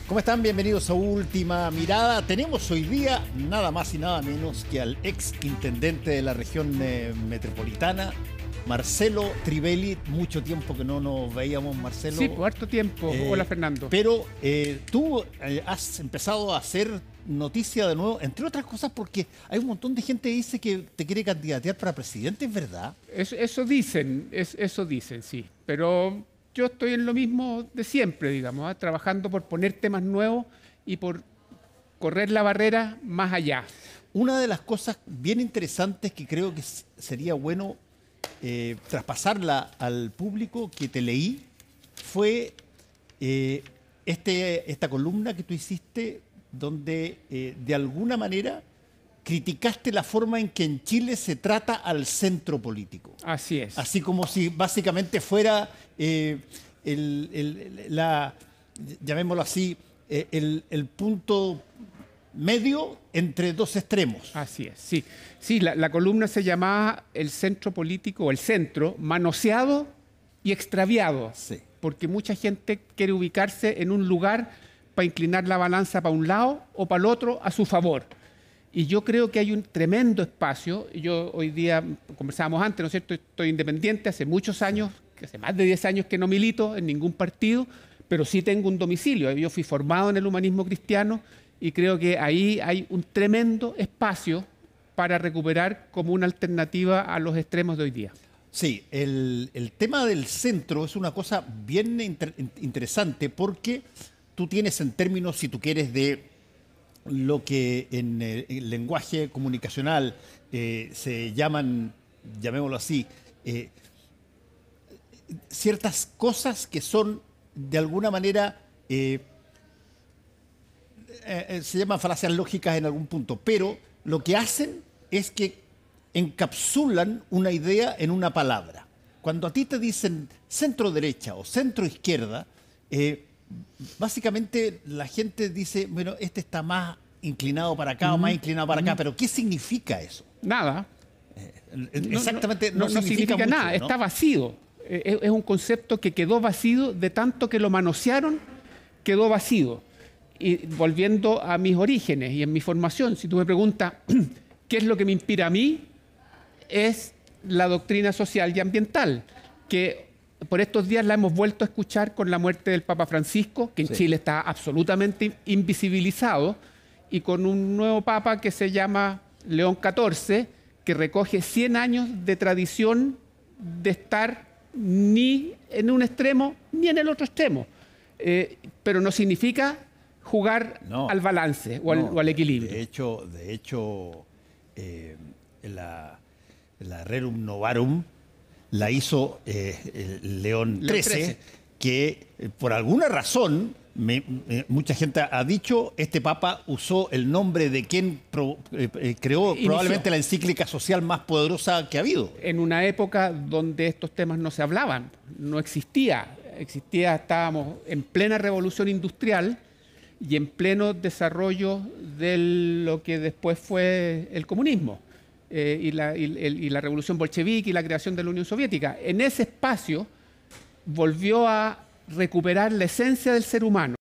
¿Cómo están? Bienvenidos a Última Mirada. Tenemos hoy día nada más y nada menos que al ex intendente de la región metropolitana, Marcelo Trivelli. Mucho tiempo que no nos veíamos, Marcelo. Sí, por harto tiempo. Hola, Fernando. Pero tú has empezado a hacer noticia de nuevo, entre otras cosas porque hay un montón de gente que dice que te quiere candidatear para presidente, ¿es verdad? Eso dicen, sí. Pero yo estoy en lo mismo de siempre, digamos, trabajando por poner temas nuevos y por correr la barrera más allá. Una de las cosas bien interesantes que creo que sería bueno traspasarla al público que te leí fue esta columna que tú hiciste donde de alguna manera criticaste la forma en que en Chile se trata al centro político. Así es. Así como si básicamente fuera llamémoslo así, el punto medio entre dos extremos. Así es, sí. Sí, la columna se llamaba El centro político, o el centro, manoseado y extraviado. Sí. Porque mucha gente quiere ubicarse en un lugar para inclinar la balanza para un lado o para el otro a su favor. Y yo creo que hay un tremendo espacio. Yo hoy día, conversábamos antes, ¿no es cierto? Estoy independiente hace muchos años, hace más de 10 años que no milito en ningún partido, pero sí tengo un domicilio. Yo fui formado en el humanismo cristiano y creo que ahí hay un tremendo espacio para recuperar como una alternativa a los extremos de hoy día. Sí, el tema del centro es una cosa bien interesante porque tú tienes en términos, si tú quieres, de lo que en el lenguaje comunicacional se llaman, llamémoslo así, ciertas cosas que son de alguna manera, se llaman falacias lógicas en algún punto, pero lo que hacen es que encapsulan una idea en una palabra. Cuando a ti te dicen centro derecha o centro izquierda, básicamente la gente dice, bueno, este está más inclinado para acá o más inclinado para acá, pero ¿qué significa eso? Nada. Exactamente, no significa mucho, nada, ¿no? está vacío. Es un concepto que quedó vacío de tanto que lo manosearon, quedó vacío. Y volviendo a mis orígenes y en mi formación, si tú me preguntas qué es lo que me inspira a mí, es la doctrina social y ambiental, que por estos días la hemos vuelto a escuchar con la muerte del Papa Francisco, que en Chile está absolutamente invisibilizado, y con un nuevo Papa que se llama León XIV, que recoge 100 años de tradición de estar ni en un extremo ni en el otro extremo. Pero no significa jugar al balance o al equilibrio. De hecho la Rerum Novarum la hizo León XIII, que por alguna razón, mucha gente ha dicho, este Papa usó el nombre de quien creó probablemente la encíclica social más poderosa que ha habido. En una época donde estos temas no se hablaban, no existía, estábamos en plena revolución industrial y en pleno desarrollo de lo que después fue el comunismo. Y la revolución bolchevique y la creación de la Unión Soviética. En ese espacio volvió a recuperar la esencia del ser humano,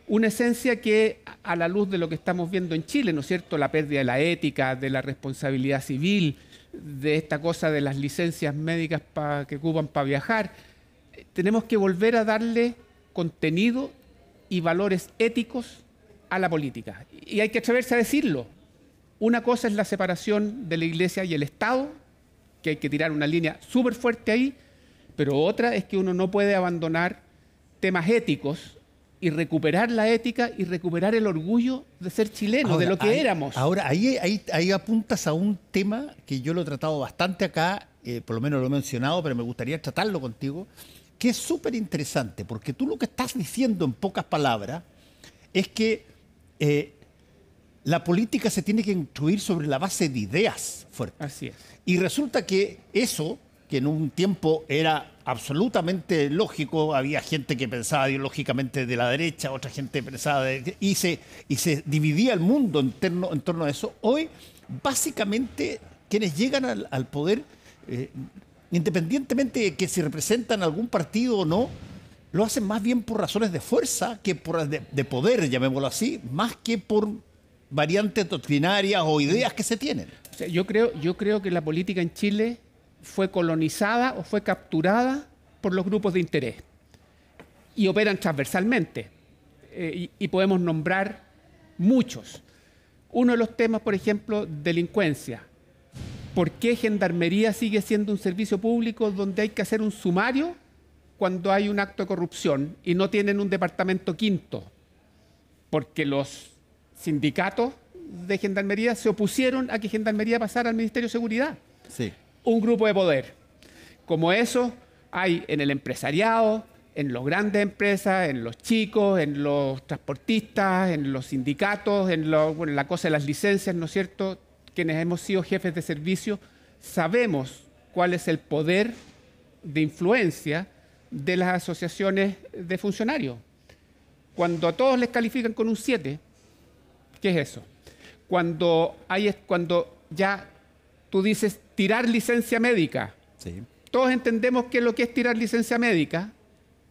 una esencia que a la luz de lo que estamos viendo en Chile, ¿no es cierto?, la pérdida de la ética, de la responsabilidad civil, de esta cosa de las licencias médicas que ocupan para viajar, tenemos que volver a darle contenido y valores éticos a la política. Y hay que atreverse a decirlo. Una cosa es la separación de la Iglesia y el Estado, que hay que tirar una línea súper fuerte ahí, pero otra es que uno no puede abandonar temas éticos y recuperar la ética y recuperar el orgullo de ser chileno, de lo que éramos. Ahora, ahí apuntas a un tema que yo lo he tratado bastante acá, por lo menos lo he mencionado, pero me gustaría tratarlo contigo, que es súper interesante, porque tú lo que estás diciendo en pocas palabras es que la política se tiene que construir sobre la base de ideas fuertes. Así es. Y resulta que eso, que en un tiempo era absolutamente lógico, había gente que pensaba ideológicamente de la derecha, otra gente pensaba y se dividía el mundo en torno a eso. Hoy, básicamente, quienes llegan al poder, independientemente de que si representan algún partido o no, lo hacen más bien por razones de fuerza que de poder, llamémoslo así, más que por variantes doctrinarias o ideas que se tienen. O sea, yo creo que la política en Chile fue colonizada o fue capturada por los grupos de interés y operan transversalmente. Y podemos nombrar muchos. Uno de los temas, por ejemplo, delincuencia. ¿Por qué Gendarmería sigue siendo un servicio público donde hay que hacer un sumario cuando hay un acto de corrupción y no tienen un departamento quinto? Porque los sindicatos de Gendarmería se opusieron a que Gendarmería pasara al Ministerio de Seguridad. Sí. Un grupo de poder. Como eso hay en el empresariado, en las grandes empresas, en los chicos, en los transportistas, en los sindicatos, en la cosa de las licencias, ¿no es cierto? Quienes hemos sido jefes de servicio sabemos cuál es el poder de influencia de las asociaciones de funcionarios. Cuando a todos les califican con un 7, ¿qué es eso? Cuando ya tú dices tirar licencia médica, Sí. todos entendemos qué es lo que es tirar licencia médica,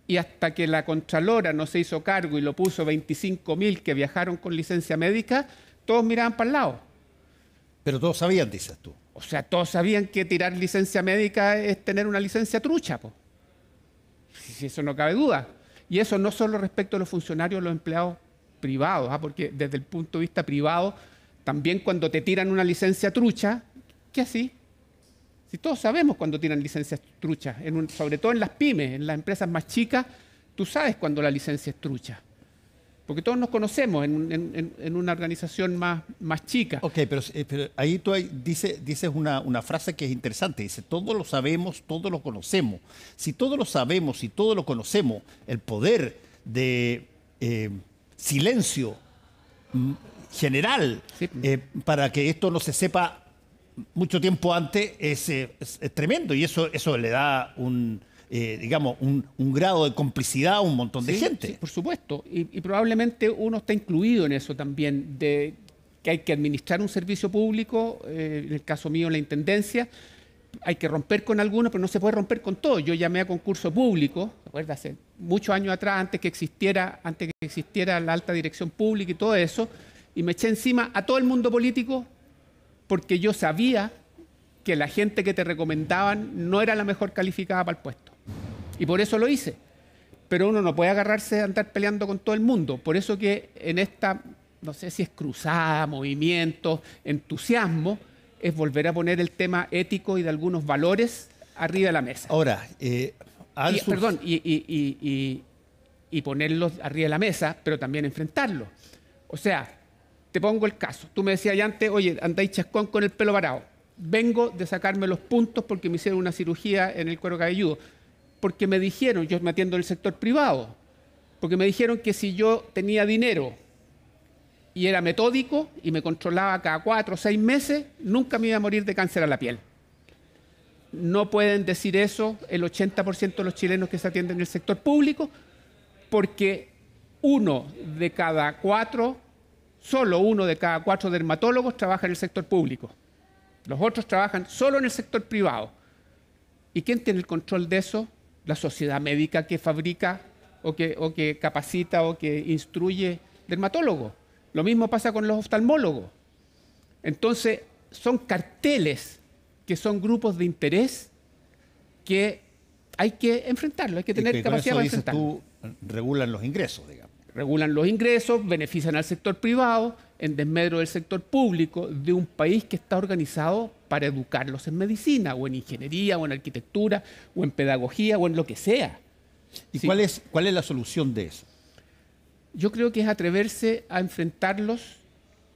y hasta que la Contralora no se hizo cargo y lo puso 25.000 que viajaron con licencia médica, todos miraban para el lado. Pero todos sabían, dices tú. O sea, todos sabían que tirar licencia médica es tener una licencia trucha, po. Si eso no cabe duda. Y eso no solo respecto a los funcionarios, los empleados privados, porque desde el punto de vista privado, también cuando te tiran una licencia trucha, ¿qué así? Si todos sabemos cuando tiran licencias truchas, sobre todo en las pymes, en las empresas más chicas, tú sabes cuando la licencia es trucha. Porque todos nos conocemos en una organización más chica. Ok, pero ahí tú dices una frase que es interesante. Dice, todos lo sabemos, todos lo conocemos. Si todos lo sabemos y todos lo conocemos, el poder de silencio general Sí. para que esto no se sepa mucho tiempo antes es tremendo. Y eso le da digamos, un grado de complicidad a un montón de gente. Sí, por supuesto. Y probablemente uno está incluido en eso también, de que hay que administrar un servicio público, en el caso mío la Intendencia, hay que romper con algunos, pero no se puede romper con todo. Yo llamé a concurso público, ¿te acuerdas? Hace muchos años atrás, antes que existiera la alta dirección pública y todo eso, y me eché encima a todo el mundo político porque yo sabía que la gente que te recomendaban no era la mejor calificada para el puesto. Y por eso lo hice. Pero uno no puede agarrarse a andar peleando con todo el mundo. Por eso que en esta, no sé si es cruzada, movimiento, entusiasmo, es volver a poner el tema ético y de algunos valores arriba de la mesa. Ahora, y ponerlos arriba de la mesa, pero también enfrentarlos. O sea, te pongo el caso. Tú me decías ya antes, oye, andáis chascón con el pelo parado. Vengo de sacarme los puntos porque me hicieron una cirugía en el cuero cabelludo. Porque me dijeron, yo me atiendo en el sector privado, porque me dijeron que si yo tenía dinero y era metódico y me controlaba cada 4 o 6 meses, nunca me iba a morir de cáncer a la piel. No pueden decir eso el 80% de los chilenos que se atienden en el sector público, porque solo uno de cada 4 dermatólogos trabaja en el sector público. Los otros trabajan solo en el sector privado. ¿Y quién tiene el control de eso? La sociedad médica que fabrica o que capacita o que instruye dermatólogos. Lo mismo pasa con los oftalmólogos. Entonces, son carteles que son grupos de interés que hay que enfrentarlo, hay que tener capacidad para enfrentarlo. Tú regulan los ingresos, digamos. Regulan los ingresos, benefician al sector privado, en desmedro del sector público de un país que está organizado para educarlos en medicina, o en ingeniería, o en arquitectura, o en pedagogía, o en lo que sea. ¿Y Sí. cuál es la solución de eso? Yo creo que es atreverse a enfrentarlos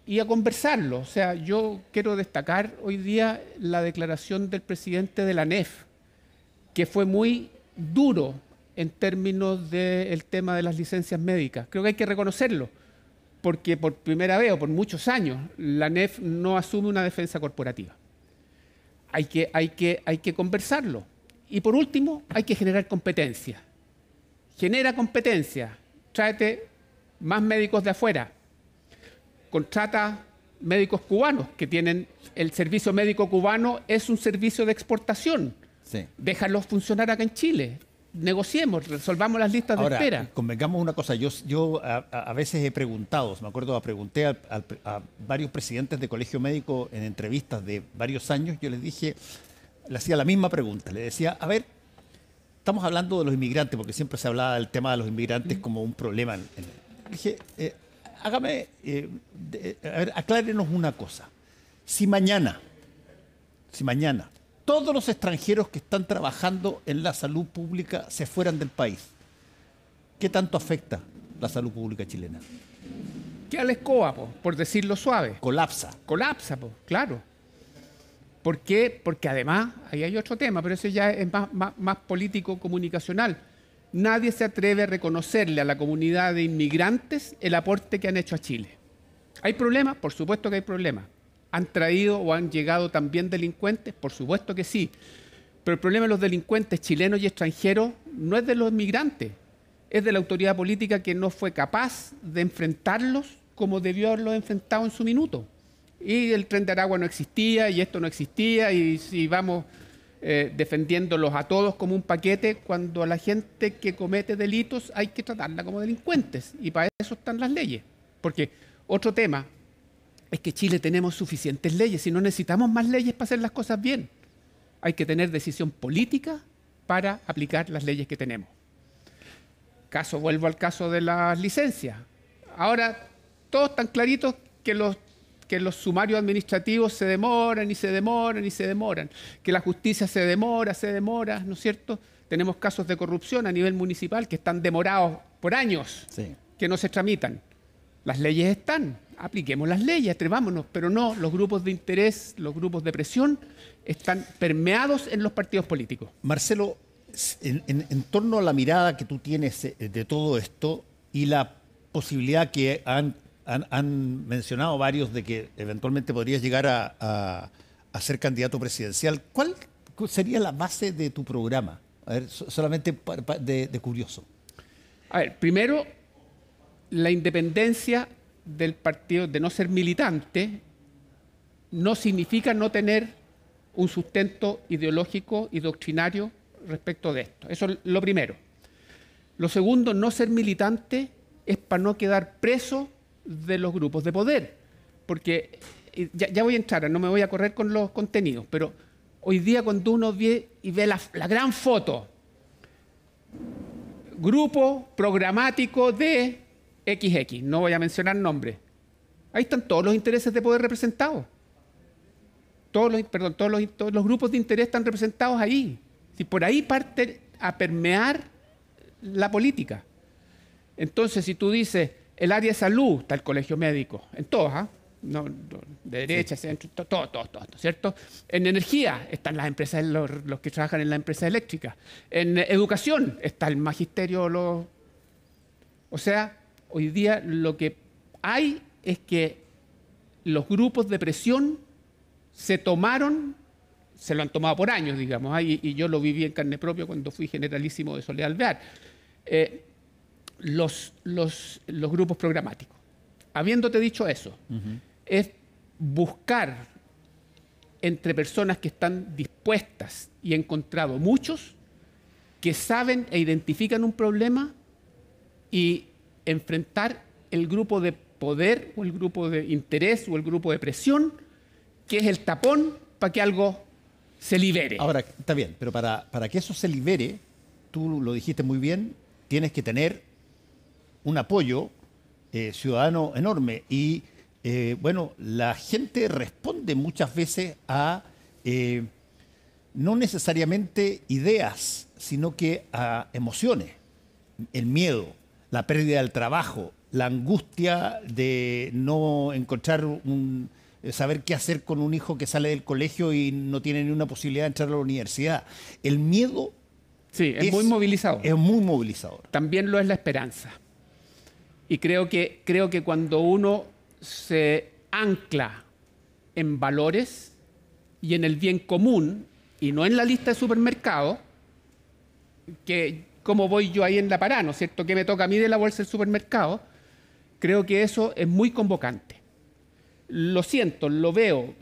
y a conversarlos. O sea, yo quiero destacar hoy día la declaración del presidente de la ANEF, que fue muy duro en términos del tema de las licencias médicas. Creo que hay que reconocerlo, porque por primera vez o por muchos años la ANEF no asume una defensa corporativa. Hay que conversarlo. Y por último, hay que generar competencia. Genera competencia. Tráete más médicos de afuera. Contrata médicos cubanos que tienen el servicio médico cubano, es un servicio de exportación. Sí. Déjalos funcionar acá en Chile. negociemos, resolvamos las listas Ahora, de espera. convengamos una cosa, yo a veces he preguntado, me acuerdo, pregunté a varios presidentes de colegio médico en entrevistas de varios años, yo les dije, le hacía la misma pregunta, le decía, a ver, estamos hablando de los inmigrantes, porque siempre se hablaba del tema de los inmigrantes como un problema. Le dije, a ver, aclárenos una cosa, si mañana todos los extranjeros que están trabajando en la salud pública se fueran del país, ¿qué tanto afecta la salud pública chilena? Queda la escoba, por decirlo suave. Colapsa. Colapsa, claro. ¿Por qué? Porque además, ahí hay otro tema, pero eso ya es más político-comunicacional. Nadie se atreve a reconocerle a la comunidad de inmigrantes el aporte que han hecho a Chile. ¿Hay problemas? Por supuesto que hay problemas. ¿Han traído o han llegado también delincuentes? Por supuesto que sí. Pero el problema de los delincuentes chilenos y extranjeros no es de los inmigrantes, es de la autoridad política que no fue capaz de enfrentarlos como debió haberlos enfrentado en su minuto. Y el Tren de Aragua no existía, y esto no existía, y si vamos defendiéndolos a todos como un paquete, cuando a la gente que comete delitos hay que tratarla como delincuentes. Y para eso están las leyes. Porque otro tema es que Chile tenemos suficientes leyes y no necesitamos más leyes para hacer las cosas bien. Hay que tener decisión política para aplicar las leyes que tenemos. Vuelvo al caso de las licencias. Ahora, todos están claritos que los sumarios administrativos se demoran y se demoran y se demoran, que la justicia se demora, ¿no es cierto? Tenemos casos de corrupción a nivel municipal que están demorados por años, sí, que no se tramitan. Las leyes están, apliquemos las leyes, atrevámonos, pero no, los grupos de interés, los grupos de presión están permeados en los partidos políticos. Marcelo, en torno a la mirada que tú tienes de todo esto y la posibilidad que han mencionado varios de que eventualmente podrías llegar a ser candidato presidencial, ¿cuál sería la base de tu programa? A ver, solamente de curioso. A ver, primero, la independencia del partido, de no ser militante, no significa no tener un sustento ideológico y doctrinario respecto de esto. Eso es lo primero. Lo segundo, no ser militante es para no quedar preso de los grupos de poder. Porque ya voy a entrar, no me voy a correr con los contenidos, pero hoy día cuando uno ve la gran foto, grupo programático de XX, no voy a mencionar nombres, ahí están todos los intereses de poder representados. Todos los grupos de interés están representados ahí. Si por ahí parte a permear la política. Entonces, si tú dices, el área de salud, está el colegio médico, en todas, no, de derecha, centro, todo, ¿cierto? En energía están las empresas, los que trabajan en la empresa eléctrica. En educación está el magisterio. O sea, hoy día lo que hay es que los grupos de presión se lo han tomado por años, digamos, y yo lo viví en carne propia cuando fui generalísimo de Soledad Alvear. Los grupos programáticos. Habiéndote dicho eso, es buscar entre personas que están dispuestas, y he encontrado muchos, que saben e identifican un problema y enfrentar el grupo de poder o el grupo de interés o el grupo de presión, que es el tapón para que algo se libere. Ahora, está bien, pero para que eso se libere, tú lo dijiste muy bien, tienes que tener un apoyo ciudadano enorme. Y, bueno, la gente responde muchas veces a no necesariamente ideas, sino que a emociones. El miedo, la pérdida del trabajo, la angustia de no encontrar saber qué hacer con un hijo que sale del colegio y no tiene ni una posibilidad de entrar a la universidad. El miedo es muy movilizador. Es muy movilizador. También lo es la esperanza. Y creo que cuando uno se ancla en valores y en el bien común y no en la lista de supermercados, que como voy yo ahí en la parada, ¿no es cierto?, que me toca a mí de la bolsa del supermercado, creo que eso es muy convocante. Lo siento, lo veo.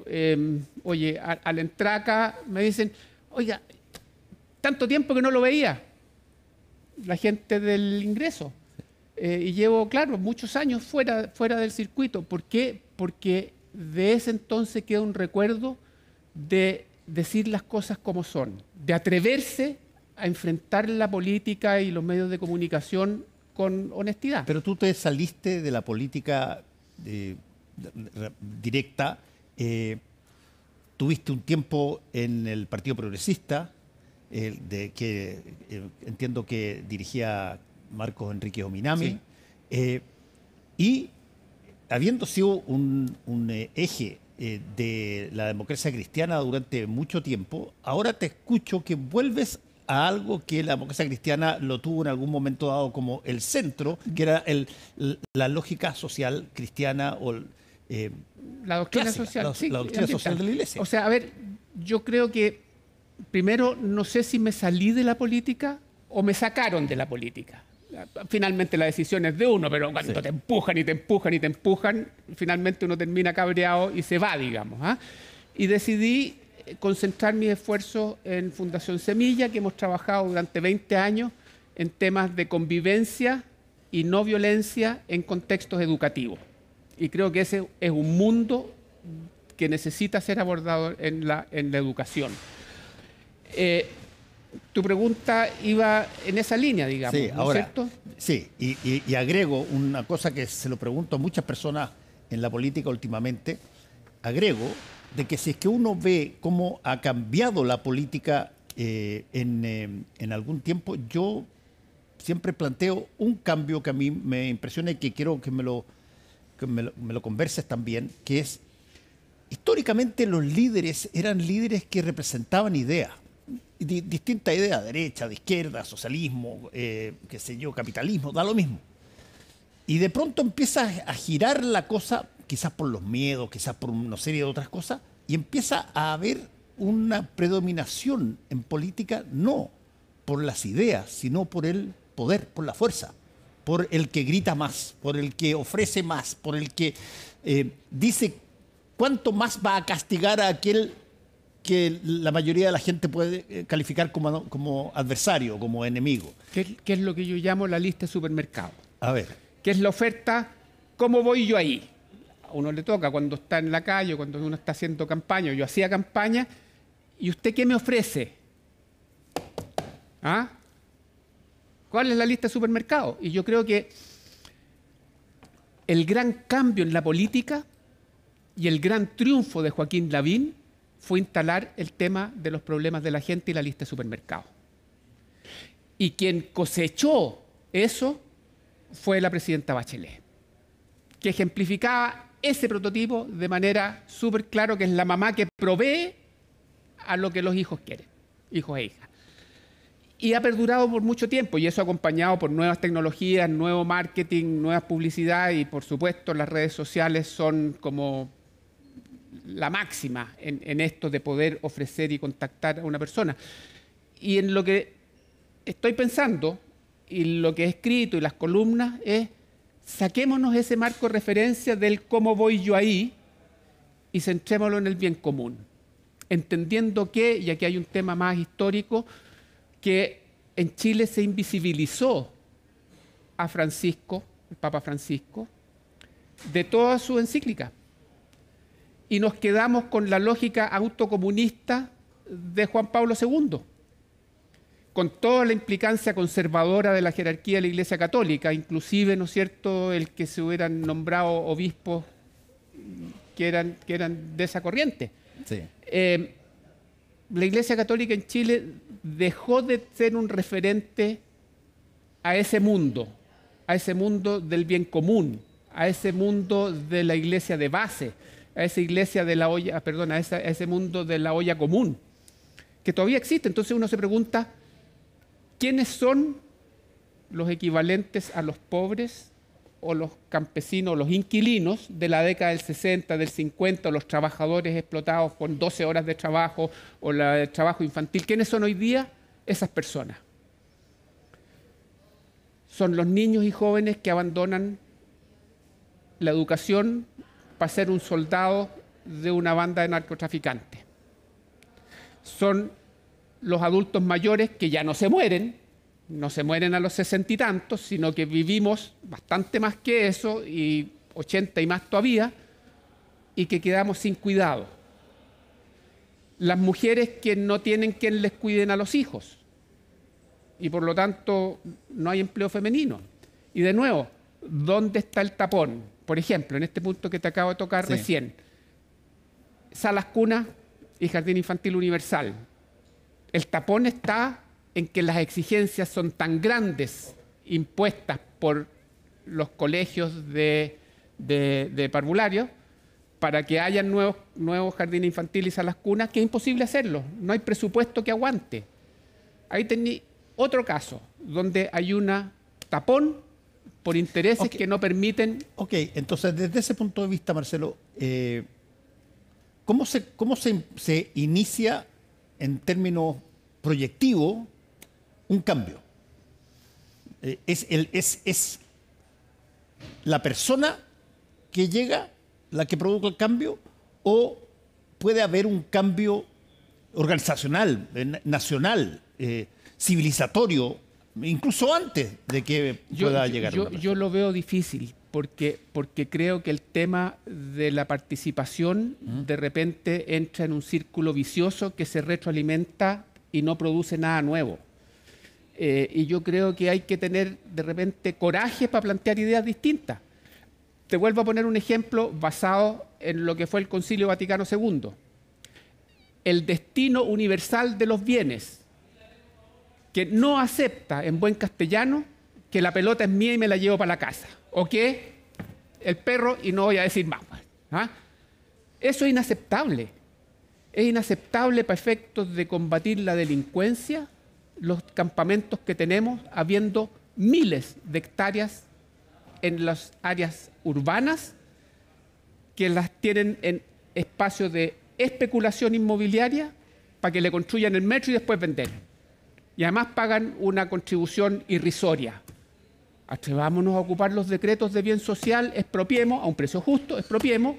Oye, al entrar acá me dicen, oiga, tanto tiempo que no lo veía. la gente del ingreso. Y llevo, claro, muchos años fuera del circuito. ¿Por qué? Porque de ese entonces queda un recuerdo de decir las cosas como son, de atreverse a enfrentar la política y los medios de comunicación con honestidad. Pero tú te saliste de la política directa, tuviste un tiempo en el Partido Progresista, que entiendo que dirigía Marcos Enrique Ominami, Sí. y habiendo sido un eje de la democracia cristiana durante mucho tiempo, ahora te escucho que vuelves a algo que la democracia cristiana lo tuvo en algún momento dado como el centro, que era la lógica social cristiana o La doctrina clásica, social, sí, la doctrina social de la Iglesia. O sea, a ver, yo creo que primero no sé si me salí de la política o me sacaron de la política. Finalmente la decisión es de uno, pero cuando te empujan y te empujan y te empujan, finalmente uno termina cabreado y se va, digamos. ¿Ah? Y decidí concentrar mis esfuerzos en Fundación Semilla, que hemos trabajado durante 20 años en temas de convivencia y no violencia en contextos educativos. Y creo que ese es un mundo que necesita ser abordado en la educación. Tu pregunta iba en esa línea, digamos, Sí, ¿no ahora, es cierto? sí, y agrego una cosa que se lo pregunto a muchas personas en la política últimamente, agrego de que si es que uno ve cómo ha cambiado la política en algún tiempo, yo siempre planteo un cambio que a mí me impresiona y que quiero que me lo converses también, que es, históricamente los líderes eran líderes que representaban ideas, distintas ideas, derecha, de izquierda, socialismo, qué sé yo, capitalismo, da lo mismo. Y de pronto empieza a girar la cosa, quizás por los miedos, quizás por una serie de otras cosas, y empieza a haber una predominación en política, no por las ideas, sino por el poder, por la fuerza, por el que grita más, por el que ofrece más, por el que dice cuánto más va a castigar a aquel que la mayoría de la gente puede calificar como adversario, como enemigo. ¿Qué es lo que yo llamo la lista de supermercado? A ver. ¿Qué es la oferta? ¿Cómo voy yo ahí? A uno le toca cuando está en la calle, cuando uno está haciendo campaña. Yo hacía campaña. ¿Y usted qué me ofrece? ¿Ah? ¿Cuál es la lista de supermercado? Y yo creo que el gran cambio en la política y el gran triunfo de Joaquín Lavín fue instalar el tema de los problemas de la gente y la lista de supermercados. Y quien cosechó eso fue la presidenta Bachelet, que ejemplificaba ese prototipo de manera súper clara, que es la mamá que provee a lo que los hijos quieren, hijos e hijas. Y ha perdurado por mucho tiempo, y eso acompañado por nuevas tecnologías, nuevo marketing, nuevas publicidades, y por supuesto las redes sociales son como la máxima en esto de poder ofrecer y contactar a una persona. Y en lo que estoy pensando, y lo que he escrito y las columnas, es saquémonos ese marco de referencia del cómo voy yo ahí y centrémoslo en el bien común. Entendiendo que, y aquí hay un tema más histórico, que en Chile se invisibilizó a Francisco, el Papa Francisco, de todas sus encíclicas. Y nos quedamos con la lógica autocomunista de Juan Pablo II, con toda la implicancia conservadora de la jerarquía de la Iglesia Católica, inclusive, ¿no es cierto?, el que se hubieran nombrado obispos que eran de esa corriente. Sí. La Iglesia Católica en Chile dejó de ser un referente a ese mundo del bien común, a ese mundo de la iglesia de base, a esa iglesia de la olla, perdón, a ese mundo de la olla común, que todavía existe. Entonces uno se pregunta, ¿quiénes son los equivalentes a los pobres o los campesinos, los inquilinos de la década del 60, del 50, o los trabajadores explotados con 12 horas de trabajo o el trabajo infantil? ¿Quiénes son hoy día esas personas? Son los niños y jóvenes que abandonan la educación para ser un soldado de una banda de narcotraficantes. Son los adultos mayores que ya no se mueren, no se mueren a los 60 y tantos, sino que vivimos bastante más que eso, y 80 y más todavía, y que quedamos sin cuidado. Las mujeres que no tienen quien les cuiden a los hijos, y por lo tanto no hay empleo femenino. Y de nuevo, ¿dónde está el tapón? Por ejemplo, en este punto que te acabo de tocar recién, salas cunas y jardín infantil universal. El tapón está en que las exigencias son tan grandes impuestas por los colegios de parvularios para que haya nuevos jardines infantiles y salas cunas, que es imposible hacerlo. No hay presupuesto que aguante. Ahí tenéis otro caso, donde hay un tapón por intereses que no permiten... Ok, entonces desde ese punto de vista, Marcelo, ¿cómo se inicia en términos proyectivos un cambio? ¿Es la persona que llega la que provoca el cambio, o puede haber un cambio organizacional, nacional, civilizatorio, incluso antes de que pueda llegar? Yo lo veo difícil, porque creo que el tema de la participación de repente entra en un círculo vicioso que se retroalimenta y no produce nada nuevo. Y yo creo que hay que tener de repente coraje para plantear ideas distintas. Te vuelvo a poner un ejemplo basado en lo que fue el Concilio Vaticano II. El destino universal de los bienes, que no acepta en buen castellano que la pelota es mía y me la llevo para la casa, o que el perro, y no voy a decir más. ¿Ah? Eso es inaceptable. Es inaceptable para efectos de combatir la delincuencia, los campamentos que tenemos, habiendo miles de hectáreas en las áreas urbanas que las tienen en espacios de especulación inmobiliaria para que le construyan el metro y después vender. Y además pagan una contribución irrisoria. Atrevámonos a ocupar los decretos de bien social, expropiemos a un precio justo, expropiemos,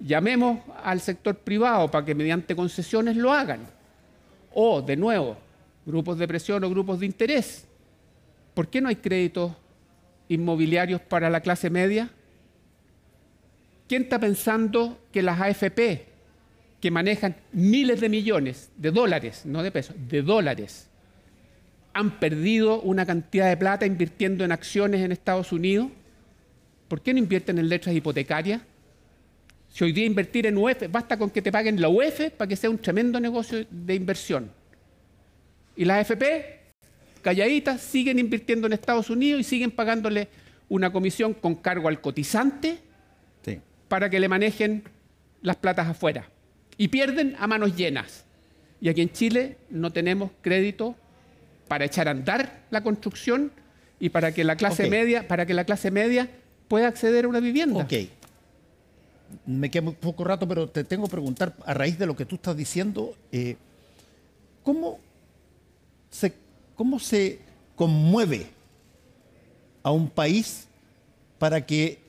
llamemos al sector privado para que mediante concesiones lo hagan. O, de nuevo, grupos de presión o grupos de interés. ¿Por qué no hay créditos inmobiliarios para la clase media? ¿Quién está pensando que las AFP, que manejan miles de millones de dólares, no de pesos, de dólares, han perdido una cantidad de plata invirtiendo en acciones en Estados Unidos? ¿Por qué no invierten en letras hipotecarias? Si hoy día invertir en UEF, basta con que te paguen la UEF para que sea un tremendo negocio de inversión. Y las AFP, calladitas, siguen invirtiendo en Estados Unidos y siguen pagándole una comisión con cargo al cotizante para que le manejen las platas afuera. Y pierden a manos llenas. Y aquí en Chile no tenemos crédito para echar a andar la construcción y para que la clase media pueda acceder a una vivienda. Ok. Me queda muy poco rato, pero te tengo que preguntar, a raíz de lo que tú estás diciendo, ¿cómo se conmueve a un país para que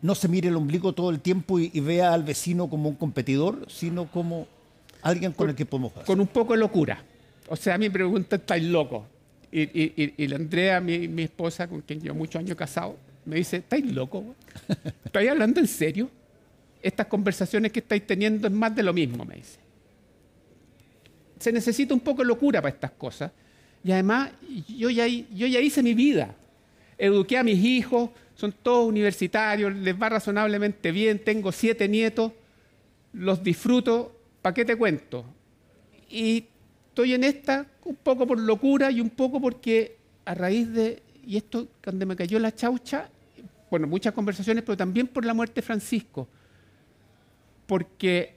no se mire el ombligo todo el tiempo y vea al vecino como un competidor, sino como alguien con el que podemos hacer? Con un poco de locura. O sea, mi pregunta, ¿estáis loco? Y la Andrea, mi esposa, con quien llevo muchos años casado, me dice, ¿estáis loco? ¿Estáis hablando en serio? Estas conversaciones que estáis teniendo es más de lo mismo, me dice. Se necesita un poco de locura para estas cosas. Y además, yo ya hice mi vida. Eduqué a mis hijos, son todos universitarios, les va razonablemente bien, tengo 7 nietos, los disfruto, ¿para qué te cuento? Y estoy en esta un poco por locura y un poco porque a raíz de, y esto cuando me cayó la chaucha, bueno, muchas conversaciones, pero también por la muerte de Francisco, porque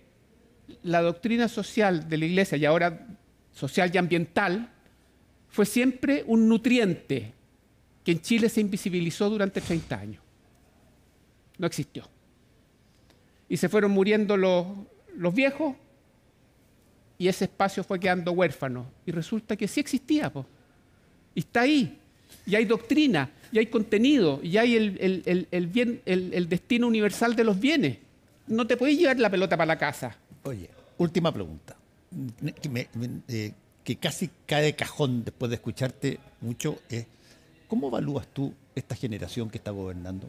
la doctrina social de la Iglesia, y ahora social y ambiental, fue siempre un nutriente que en Chile se invisibilizó durante 30 años. No existió. Y se fueron muriendo los viejos y ese espacio fue quedando huérfano. Y resulta que sí existía, po. Y está ahí. Y hay doctrina, y hay contenido, y hay el destino universal de los bienes. No te podés llevar la pelota para la casa. Oye, última pregunta. que casi cae de cajón después de escucharte mucho es, ¿cómo evalúas tú esta generación que está gobernando?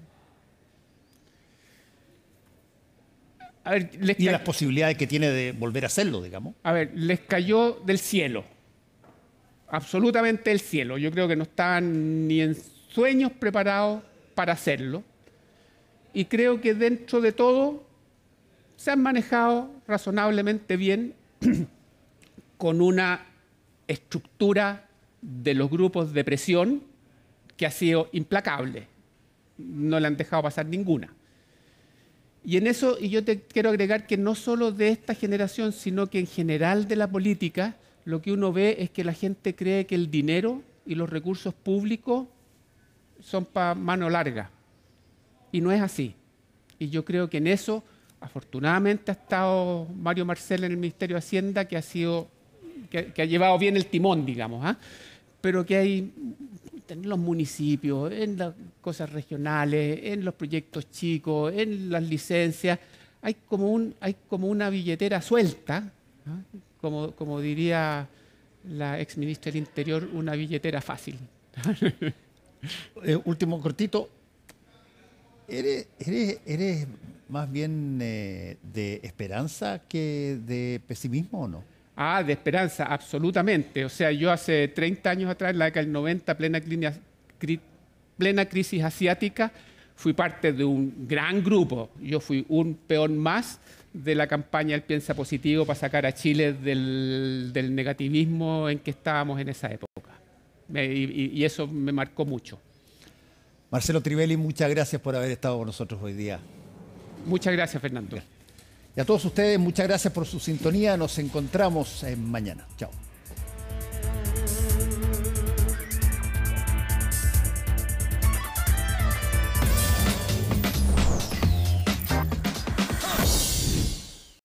A ver, Y las posibilidades que tiene de volver a hacerlo, digamos. a ver, les cayó del cielo, absolutamente del cielo. Yo creo que no estaban ni en sueños preparados para hacerlo. Y creo que dentro de todo se han manejado razonablemente bien con una estructura de los grupos de presión que ha sido implacable. No le han dejado pasar ninguna. Y en eso, y yo te quiero agregar que no solo de esta generación, sino que en general de la política, lo que uno ve es que la gente cree que el dinero y los recursos públicos son para mano larga. Y no es así. Y yo creo que en eso, afortunadamente, ha estado Mario Marcel en el Ministerio de Hacienda, que ha llevado bien el timón, digamos, ¿ah? Pero que hay en los municipios, en las cosas regionales, en los proyectos chicos, en las licencias, hay como una billetera suelta, ¿ah? Como diría la exministra del Interior, una billetera fácil. Último cortito. ¿Eres más bien de esperanza que de pesimismo o no? Ah, de esperanza, absolutamente. O sea, yo hace 30 años atrás, en la década del 90, plena crisis asiática, fui parte de un gran grupo. Yo fui un peón más de la campaña El Piensa Positivo para sacar a Chile del negativismo en que estábamos en esa época. Y eso me marcó mucho. Marcelo Trivelli, muchas gracias por haber estado con nosotros hoy día. Muchas gracias, Fernando. Y a todos ustedes, muchas gracias por su sintonía. Nos encontramos mañana. Chao.